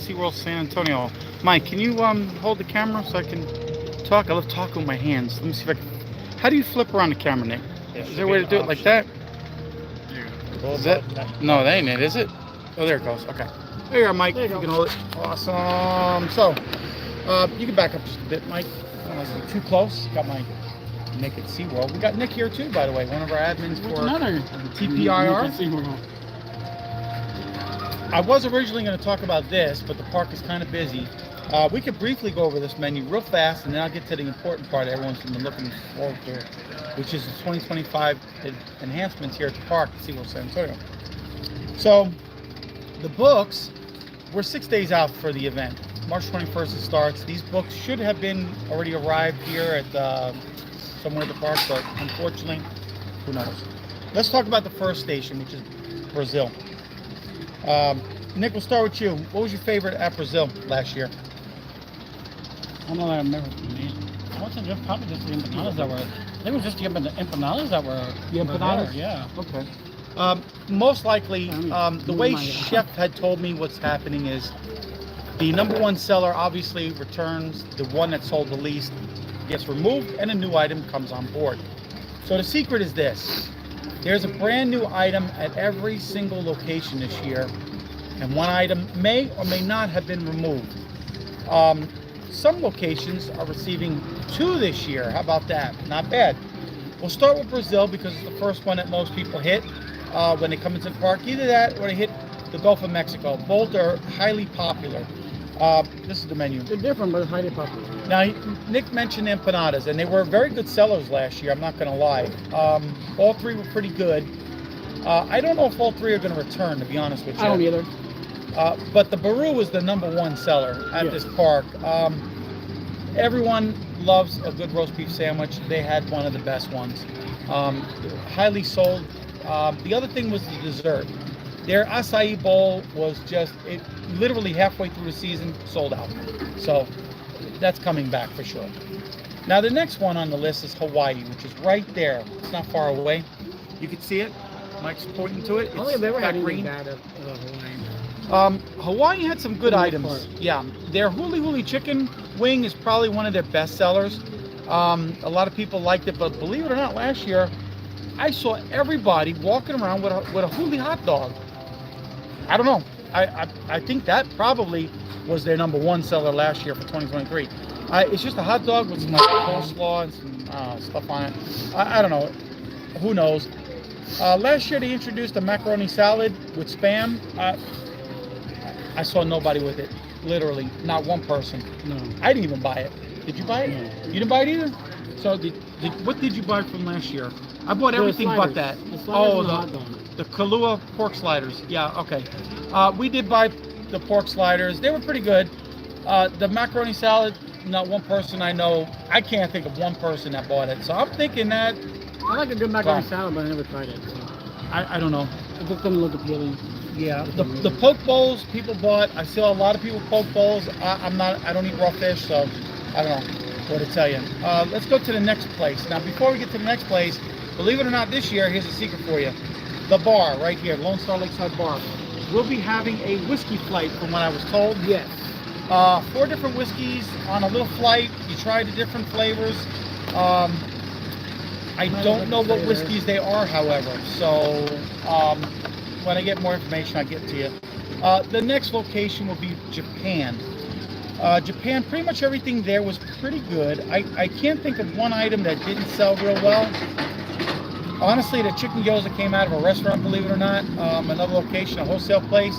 SeaWorld San Antonio. Mike, can you hold the camera so I can talk? I love talking with my hands. Let me see if I can. How do you flip around the camera, Nick? Is there a way to do it like that? Is that? No, that ain't it, is it? Oh, there it goes. Okay. There you are, Mike. You can hold it. Awesome. So, you can back up just a bit, Mike. I don't like to be too close. Got my Nick at SeaWorld. We got Nick here too, by the way, one of our admins for TPIR. I was originally going to talk about this, but the park is kind of busy. We could briefly go over this menu real fast, and then I'll get to the important part everyone's been looking forward to, which is the 2025 enhancements here at the park at SeaWorld San Antonio. So, the books, we're 6 days out for the event. March 21st it starts. These books should have been already arrived here at somewhere at the park, but unfortunately, who knows. Let's talk about the first station, which is Brazil. Nick, we'll start with you. What was your favorite at Brazil last year? I don't know. I remember. I wasn't just probably just the empanadas that were. I think it was just the empanadas that were. The empanadas? Yeah. Okay. Most likely, the way Chef had told me what's happening is the number one seller obviously returns, the one that sold the least gets removed, and a new item comes on board. So the secret is this. There's a brand new item at every single location this year, and one item may or may not have been removed. Some locations are receiving 2 this year. How about that? Not bad. We'll start with Brazil because it's the first one that most people hit when they come into the park. Either that or they hit the Gulf of Mexico. Both are highly popular. This is the menu. They're different, but highly popular. Now, Nick mentioned empanadas, and they were very good sellers last year, I'm not going to lie. All 3 were pretty good. I don't know if all 3 are going to return, to be honest with you. I don't either. But the Baru was the number 1 seller at this park. Everyone loves a good roast beef sandwich. They had one of the best ones. Highly sold. The other thing was the dessert. Their acai bowl was just, it literally halfway through the season, sold out. So that's coming back for sure. Now the next one on the list is Hawaii, which is right there. It's not far away. You can see it. Mike's pointing to it. I don't think I've ever had green. bad at Hawaii. Hawaii had some good items. Yeah, their huli huli chicken wing is probably one of their best sellers. A lot of people liked it, but believe it or not, last year I saw everybody walking around with a huli hot dog. I don't know. I think that probably was their number 1 seller last year for 2023. It's just a hot dog with some like coleslaw and some stuff on it. I don't know. Who knows? Last year they introduced a macaroni salad with Spam. I saw nobody with it. Literally, not one person. No. I didn't even buy it. Did you buy it? No. You didn't buy it either? So what did you buy from last year? I bought everything but that. The Kahlua pork sliders. Yeah, okay. We did buy the pork sliders. They were pretty good. The macaroni salad, not one person I know. I can't think of one person that bought it. So I'm thinking that. I like a good macaroni salad, but I never tried it. So. I don't know. It just doesn't look appealing. Yeah. The poke bowls people bought. I saw a lot of people poke bowls. I don't eat raw fish, so I don't know what to tell you. Let's go to the next place. Now, before we get to the next place, believe it or not, this year, here's a secret for you. The bar right here, Lone Star Lakeside Bar. We'll be having a whiskey flight from what I was told. Yes. 4 different whiskeys on a little flight. You try the different flavors. I don't know what whiskeys they are, however. So when I get more information, I'll get to you. The next location will be Japan. Japan, pretty much everything there was pretty good. I can't think of one item that didn't sell real well. Honestly, the chicken gyoza came out of a restaurant, believe it or not. Another location, a wholesale place.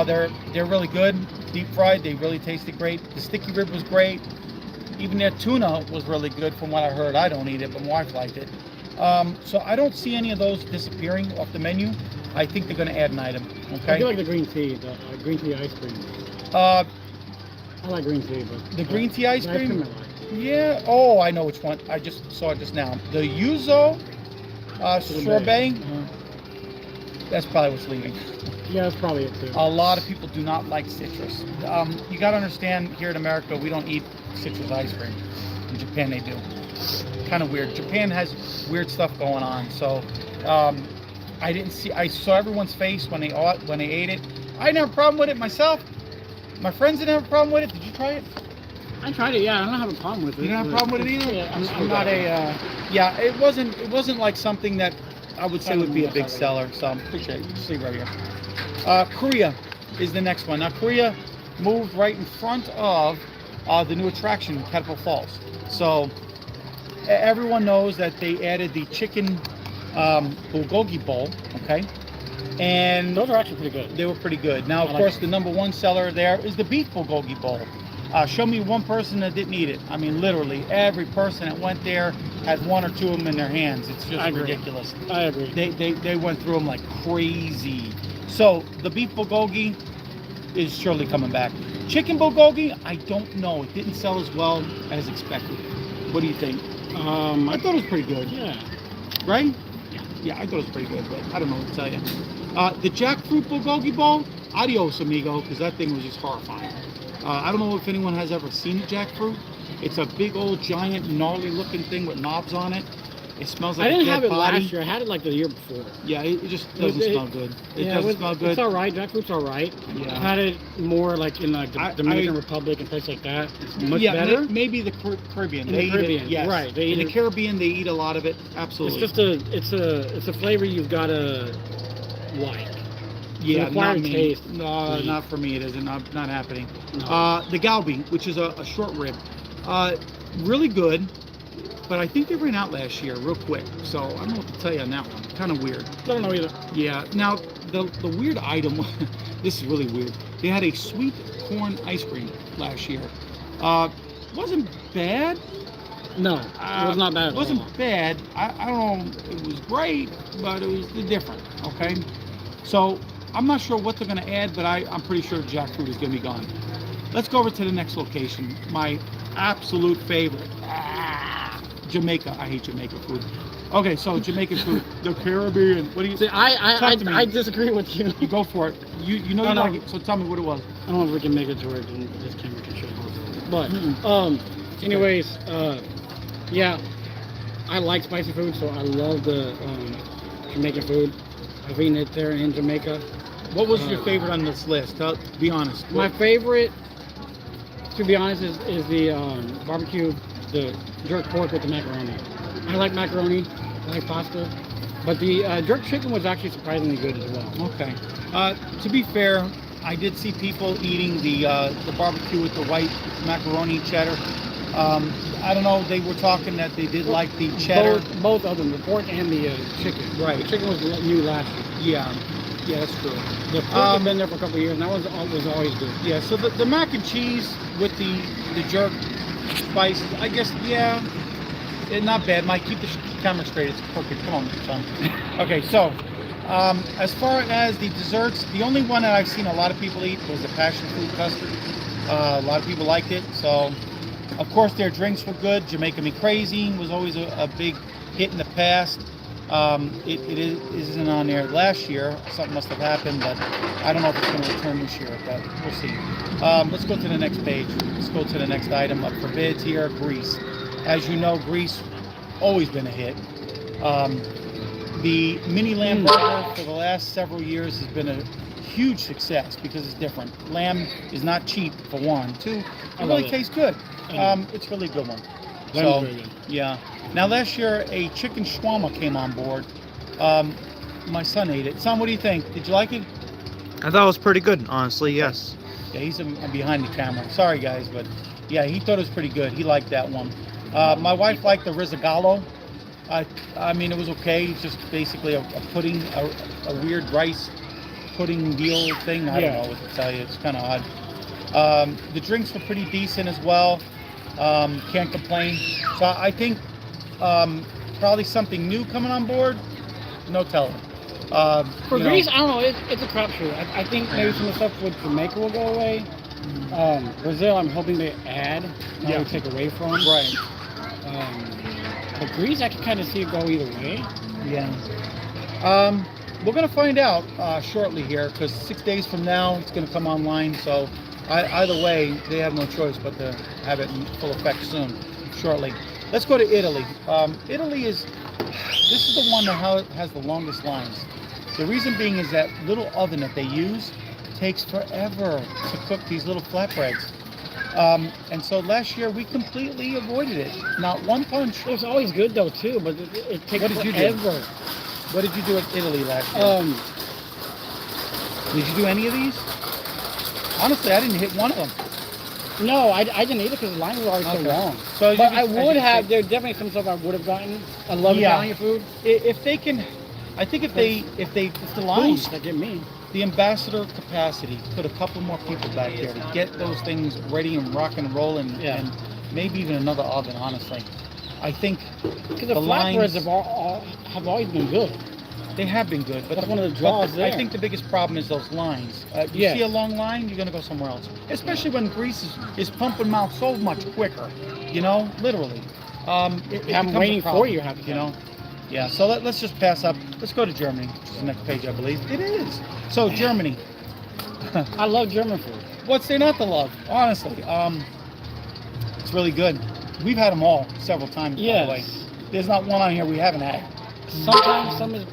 They're really good, deep fried. They really tasted great. The sticky rib was great. Even their tuna was really good from what I heard. I don't eat it, but my wife liked it. So I don't see any of those disappearing off the menu. I think they're going to add an item. Okay. I do like the green tea, the green tea ice cream. I like green tea, but the green tea ice cream. I like. Yeah. Oh, I know which one. I just saw it just now. The yuzu sorbet. That's probably what's leaving. Yeah, that's probably it too. A lot of people do not like citrus. You got to understand, here in America, we don't eat citrus ice cream. In Japan, they do. Kind of weird. Japan has weird stuff going on. So I didn't see. I saw everyone's face when they ate it. I didn't have a problem with it myself. My friends didn't have a problem with it. Did you try it? I tried it. Yeah, I don't have a problem with it. You don't have a problem with it either? Yeah, I'm not a. Yeah, it wasn't like something that I would say would be a big seller. So I appreciate it. Just leave right here. Korea is the next one. Now Korea moved right in front of the new attraction, Catapult Falls. So everyone knows that they added the chicken bulgogi bowl. Okay. And Those are actually pretty good. they were pretty good. Now, of course, the number one seller there is the beef bulgogi bowl. Show me one person that didn't eat it. I mean, literally, every person that went there had one or two of them in their hands. It's just ridiculous. I agree. They went through them like crazy. So the beef bulgogi is surely coming back. Chicken bulgogi, I don't know. It didn't sell as well as expected. What do you think? I thought it was pretty good. Yeah. Right? Yeah, I thought it was pretty good, but I don't know what to tell you. The jackfruit bulgogi bowl, adios amigo, because that thing was just horrifying. I don't know if anyone has ever seen the jackfruit. It's a big old giant gnarly looking thing with knobs on it. It smells like I didn't a dead have it body. last year. I had it like the year before. Yeah, it just doesn't smell good. It doesn't smell good. It's all right. Jackfruit's all right. Yeah. I've had it more like in like the Dominican Republic and places like that. It's much better. Maybe the Caribbean. In the Caribbean, yes. right? They In eat the it. Caribbean, they eat a lot of it. Absolutely. It's a flavor you've got to like. Yeah, It's an not acquired me. taste. No, not for me. It isn't. Not happening. No. The galbi, which is a short rib, really good. But I think they ran out last year real quick. So I don't know what to tell you on that one. Kind of weird. I don't know either. Yeah. Now the weird item. This is really weird. They had a sweet corn ice cream last year. Wasn't bad. No, it was not bad. It wasn't bad. I don't know. It was great, but it was different. Okay. So I'm not sure what they're going to add, but I'm pretty sure jackfruit is going to be gone. Let's go over to the next location. My absolute favorite. Jamaica. I hate Jamaica food. Okay, so Jamaican food, the Caribbean. What do you? See, I disagree with you. You go for it. You know you No. like it. So tell me what it was. I don't know if we can make it to where this camera can show it. But anyways, yeah, I like spicy food, so I love the Jamaican food. I've eaten it there in Jamaica. What was your favorite on this list? Be honest. My favorite, to be honest, is the barbecue, the jerk pork with the macaroni. I like macaroni, I like pasta, but the jerk chicken was actually surprisingly good as well. Okay. To be fair, I did see people eating the barbecue with the white macaroni cheddar. I don't know. They were talking that they did like the cheddar. Both of them, the pork and the chicken. Right. The chicken was new last year. Yeah, that's true. The pork had been there for a couple of years, and that was always good. Yeah. So the mac and cheese with the jerk spice, I guess. Yeah, not bad. Mike, keep the camera straight. It's perfect. Come on, son. Okay, so as far as the desserts, the only one that I've seen a lot of people eat was the passion fruit custard. A lot of people liked it. So, of course, their drinks were good. Jamaica Me Crazy was always a big hit in the past. It isn't on there last year. Something must have happened, but I don't know if it's going to return this year, but we'll see. Let's go to the next page. Let's go to the next item up for bids here, Greece. As you know, Greece always been a hit. The mini lamb burger for the last several years has been a huge success because it's different. Lamb is not cheap for one. Two, it really tastes good. It's really a good one. So, yeah. Now last year a chicken shawarma came on board. My son ate it. Son, what do you think? Did you like it? I thought it was pretty good, honestly, yes. Yeah, he's behind the camera. Sorry guys, but yeah, he thought it was pretty good. He liked that one. My wife liked the rizzagalo. I mean, it was okay. It's just basically a pudding, a weird rice pudding deal thing. I don't know what to tell you. It's kind of odd. The drinks were pretty decent as well. Can't complain. So I think probably something new coming on board. No telling. For Greece, I don't know. It's a crapshoot. I think maybe some of the stuff with Jamaica will go away. Brazil, I'm hoping they add, not take away from. Right. But Greece, I can kind of see it go either way. Yeah. We're going to find out shortly here because 6 days from now it's going to come online. So either way, they have no choice but to have it in full effect shortly. Let's go to Italy. Italy this is the one that has the longest lines. The reason being is that little oven that they use takes forever to cook these little flatbreads. And so last year we completely avoided it. Not one punch. It was always good though too, but it takes What did you do? forever. What did you do at Italy last year? Did you do any of these? Honestly, I didn't hit one of them. No, I didn't either because the line was always so Okay. long. So But you I could- would as you have. say- There's definitely some stuff I would have gotten. I love Yeah. Italian food. If they can, I think if they It's the lines boost that get me. the ambassador capacity, put a couple more people back there to get those things ready and rock and roll, and, Yeah. and maybe even another oven. Honestly, I think Because the The flatbreads lines- have always been good. they have been good, but That's one of the draws I there. think the biggest problem is those lines. You Yes. see a long line, you're gonna go somewhere else. Especially when grease is pumping them out so much quicker. You know, literally. It I'm becomes a waiting for problem, you, half the You time. know. Yeah. So let's just pass up. Let's go to Germany, which is the next page, I believe. It is. So Germany. I love German food. What's there not to love? Honestly, it's really good. We've had them all several times. By the way, Yes. there's not one on here we haven't had. Sometimes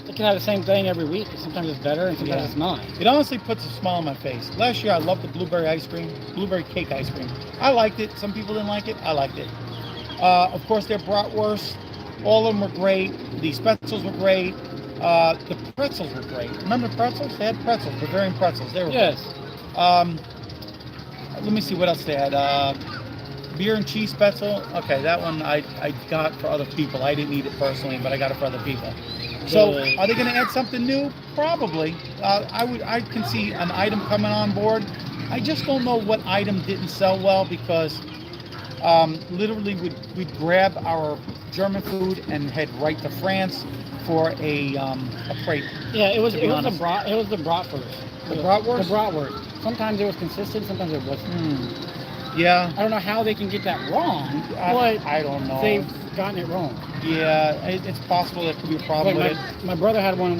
they can have the same thing every week. Sometimes it's better, and sometimes Yeah. it's not. It honestly puts a smile on my face. Last year, I loved the blueberry ice cream, blueberry cake ice cream. I liked it. Some people didn't like it. I liked it. Of course, their bratwurst, all of them were great. The spetzels were great. The pretzels were great. Remember the pretzels? They had pretzels, Bavarian pretzels. They were Yes. good. Let me see what else they had. Beer and cheese spetzel. Okay, that one I got for other people. I didn't eat it personally, but I got it for other people. So, The- are they going to add something new? Probably. I can see an item coming on board. I just don't know what item didn't sell well because literally we'd grab our German food and head right to France for a crate. Yeah, it was To be the honest. bratwurst. The bratwurst? The bratwurst. Sometimes it was consistent, sometimes it wasn't. Yeah, I don't know how they can get that wrong, but I don't know. they've gotten it wrong. Yeah, it's possible there could be a problem Like with it. my brother had one of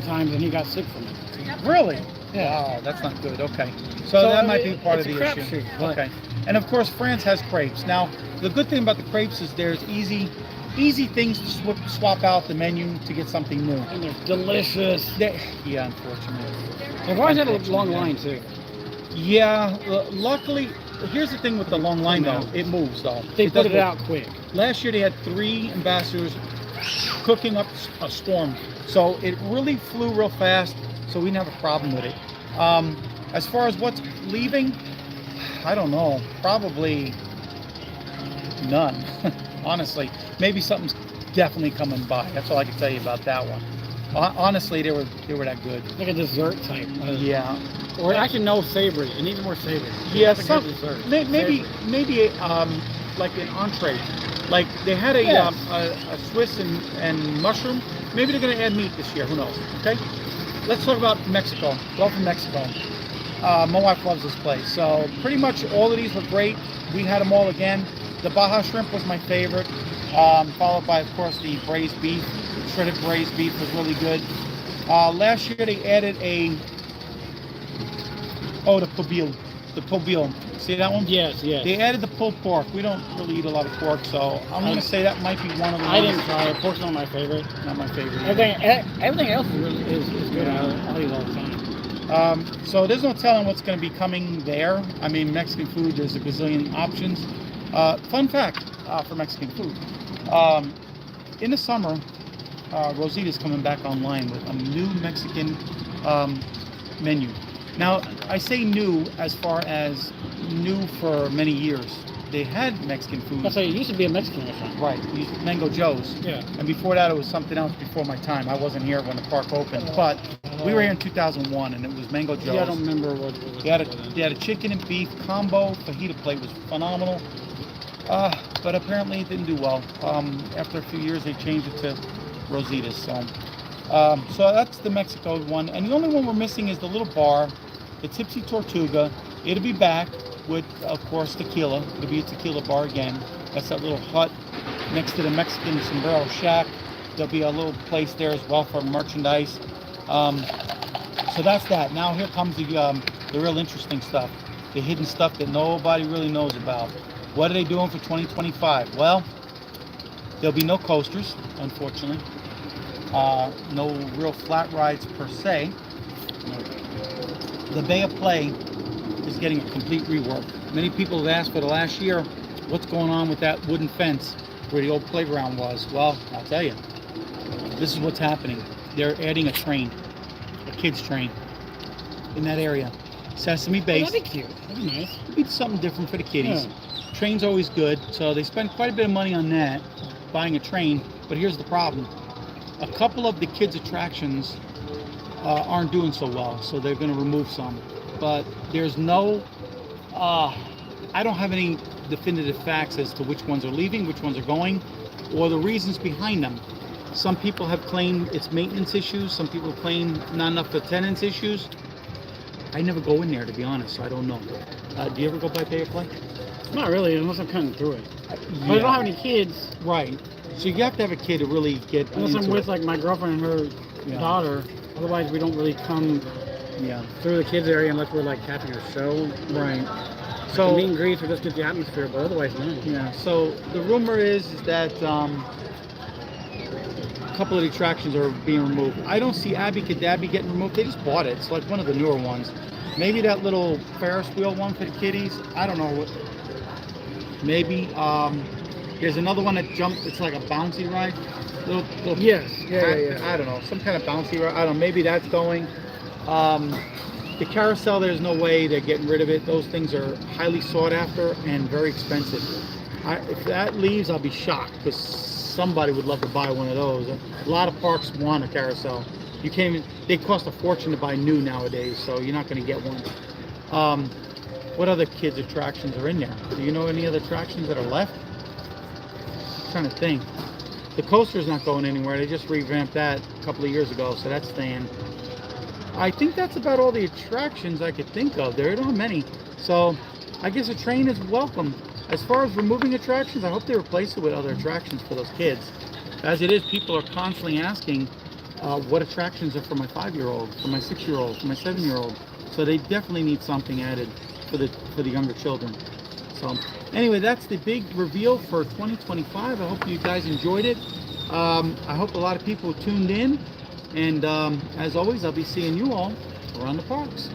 the times, and he got sick from it. Really? Yeah. Oh, that's not good. Okay. So that might be part of it's the a issue. crapshoot, but- Okay. And of course, France has crepes. Now, the good thing about the crepes is there's easy things to swap out the menu to get something new. And they're delicious. Yeah, unfortunately. They've always had a long line too. Yeah, luckily, here's the thing with the long line though. It moves though. They put does it move. out quick. Last year they had 3 ambassadors cooking up a storm, so it really flew real fast. So we didn't have a problem with it. As far as what's leaving, I don't know. Probably none. Honestly, maybe something's definitely coming by. That's all I can tell you about that one. Honestly, they were that good. Like a dessert type. Yeah. Or actually no savory. It needs more savory. Yeah, It's a some, good dessert. maybe Savory. like an entree. Like they had Yes. a Swiss and mushroom. Maybe they're gonna add meat this year. Who knows? Okay. Let's talk about Mexico. Gulf of Mexico. My wife loves this place. So pretty much all of these were great. We had them all again. The Baja shrimp was my favorite. Followed by, of course, the braised beef. Shredded braised beef was really good. Last year they added the pobile. The pobile. See that one? Yes, yes. They added the pulled pork. We don't really eat a lot of pork, so I'm going to say that might be one of the I ones. didn't try it. Pork's not my favorite. Not my favorite. either. Everything else is good. I'll eat all the time. So there's no telling what's going to be coming there. I mean, Mexican food, there's a gazillion options. Fun fact for Mexican food. In the summer, Rosita's coming back online with a new Mexican menu. Now, I say new as far as new for many years. They had Mexican food. I'll say it used to be a Mexican restaurant. Right, we used Mango Joe's. Yeah. And before that, it was something else before my time. I wasn't here when the park opened, but we were here in 2001, and it was Mango Joe's. Yeah, I don't remember what it was. They had a chicken and beef combo. Fajita plate was phenomenal. But apparently it didn't do well. After a few years, they changed it to Rosita's. So that's the Mexico one. And the only one we're missing is the little bar, the Tipsy Tortuga. It'll be back with, of course, tequila. It'll be a tequila bar again. That's that little hut next to the Mexican Sombrero Shack. There'll be a little place there as well for merchandise. So that's that. Now here comes the real interesting stuff. The hidden stuff that nobody really knows about. What are they doing for 2025? Well, there'll be no coasters, unfortunately. No real flat rides per se. the Bay of Play is getting a complete rework. Many people have asked for the last year, what's going on with that wooden fence where the old playground was? Well, I'll tell you, this is what's happening. They're adding a train, a kids train in that area. Sesame Oh, based. that'd be cute. That'd be nice. It's something different for the kiddies. Yeah. Train's always good, so they spend quite a bit of money on that, buying a train. But here's the problem. A couple of the kids' attractions aren't doing so well, so they're going to remove some. But there's no, I don't have any definitive facts as to which ones are leaving, which ones are going, or the reasons behind them. Some people have claimed it's maintenance issues. Some people claim not enough attendance issues. I never go in there, to be honest, so I don't know. Do you ever go by Bay of Play? Not really, unless I'm cutting through it. But I don't have any kids. Right. So you have to have a kid to really get Unless I'm into with it. like my girlfriend and her daughter. Otherwise, we don't really come Yeah. through the kids area unless we're like catching a show. Right. So So meet and greets or just get the atmosphere, but otherwise, no. yeah. So the rumor is that a couple of the attractions are being removed. I don't see Abby Cadabby getting removed. They just bought it. It's like one of the newer ones. Maybe that little Ferris wheel one for the kiddies. I don't know what. Maybe. There's another one that jumps. It's like a bouncy ride. Little Yes. Yeah. I don't know. Some kind of bouncy ride. I don't know. Maybe that's going. The carousel, there's no way they're getting rid of it. Those things are highly sought after and very expensive. If that leaves, I'll be shocked because somebody would love to buy one of those. A lot of parks want a carousel. You can't even, they cost a fortune to buy new nowadays, so you're not going to get one. What other kids' attractions are in there? Do you know any other attractions that are left? I'm trying to think. The coaster's not going anywhere. They just revamped that a couple of years ago, so that's staying. I think that's about all the attractions I could think of. There don't have many. So I guess a train is welcome. As far as removing attractions, I hope they replace it with other attractions for those kids. As it is, people are constantly asking what attractions are for my 5-year-old, for my 6-year-old, for my 7-year-old. So they definitely need something added for the younger children. So anyway, that's the big reveal for 2025. I hope you guys enjoyed it. I hope a lot of people tuned in. And as always, I'll be seeing you all around the parks.